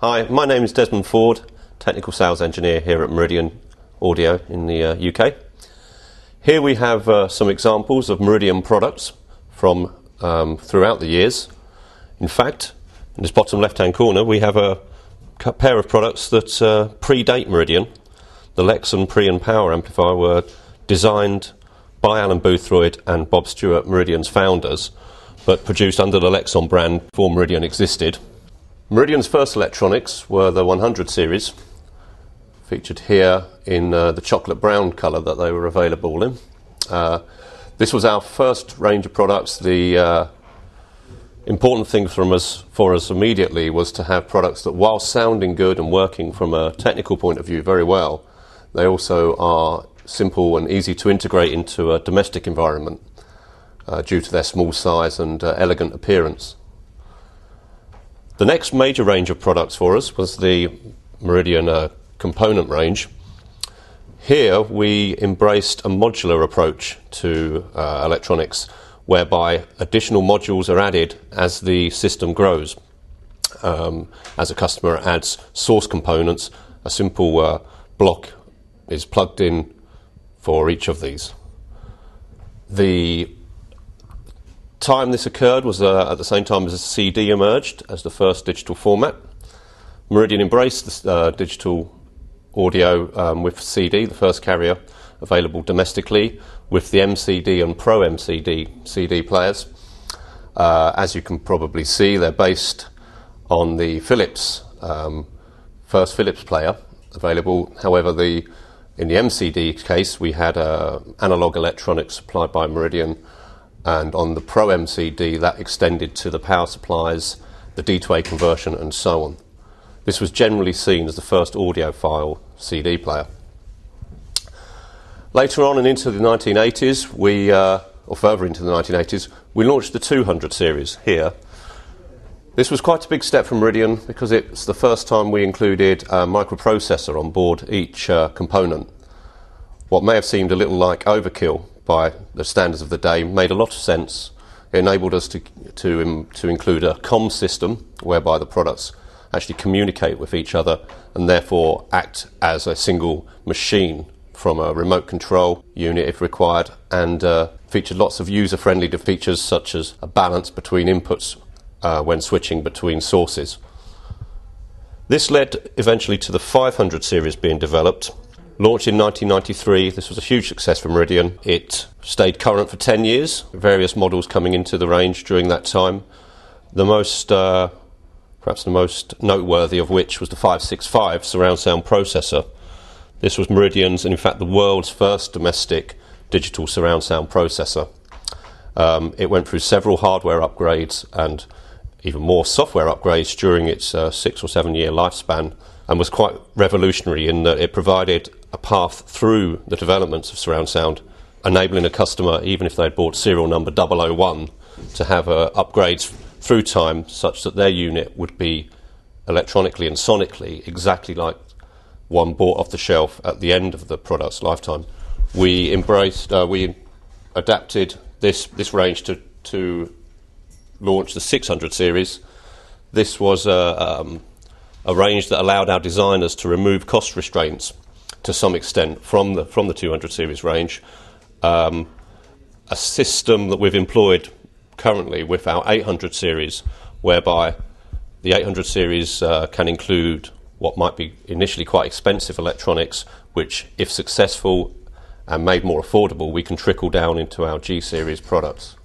Hi, my name is Desmond Ford, Technical Sales Engineer here at Meridian Audio in the UK. Here we have some examples of Meridian products from throughout the years. In fact, in this bottom left-hand corner we have a pair of products that predate Meridian. The Lexon Pre and Power Amplifier were designed by Alan Boothroyd and Bob Stewart, Meridian's founders, but produced under the Lexon brand before Meridian existed. Meridian's first electronics were the 100 series, featured here in the chocolate brown colour that they were available in. This was our first range of products. The important thing for us immediately was to have products that, while sounding good and working from a technical point of view very well, they also are simple and easy to integrate into a domestic environment due to their small size and elegant appearance. The next major range of products for us was the Meridian component range. Here we embraced a modular approach to electronics, whereby additional modules are added as the system grows. As a customer adds source components, a simple block is plugged in for each of these. The time this occurred was at the same time as the CD emerged as the first digital format. Meridian embraced this digital audio with CD, the first carrier available domestically, with the MCD and Pro MCD CD players. As you can probably see, they're based on the Philips, first Philips player available. However, in the MCD case, we had analog electronics supplied by Meridian, and on the Pro MCD that extended to the power supplies, the D2A conversion and so on. This was generally seen as the first audiophile CD player. Later on and into the 1980s, or further into the 1980s, we launched the 200 series here. This was quite a big step from Meridian because it's the first time we included a microprocessor on board each component. What may have seemed a little like overkill by the standards of the day made a lot of sense. It enabled us to include a comm system whereby the products actually communicate with each other and therefore act as a single machine from a remote control unit if required, and featured lots of user-friendly features such as a balance between inputs when switching between sources. This led eventually to the 500 series being developed. Launched in 1993, this was a huge success for Meridian. It stayed current for 10 years, various models coming into the range during that time. Perhaps the most noteworthy of which was the 565 surround sound processor. This was Meridian's, and in fact the world's first domestic digital surround sound processor. It went through several hardware upgrades and even more software upgrades during its 6 or 7 year lifespan, and was quite revolutionary in that it provided a path through the developments of surround sound, enabling a customer, even if they'd bought serial number 001, to have upgrades through time such that their unit would be electronically and sonically exactly like one bought off the shelf at the end of the product's lifetime. We adapted this range to launch the 600 series. This was a range that allowed our designers to remove cost restraints to some extent from the 200 series range. A system that we've employed currently with our 800 series, whereby the 800 series can include what might be initially quite expensive electronics, which, if successful and made more affordable, we can trickle down into our G series products.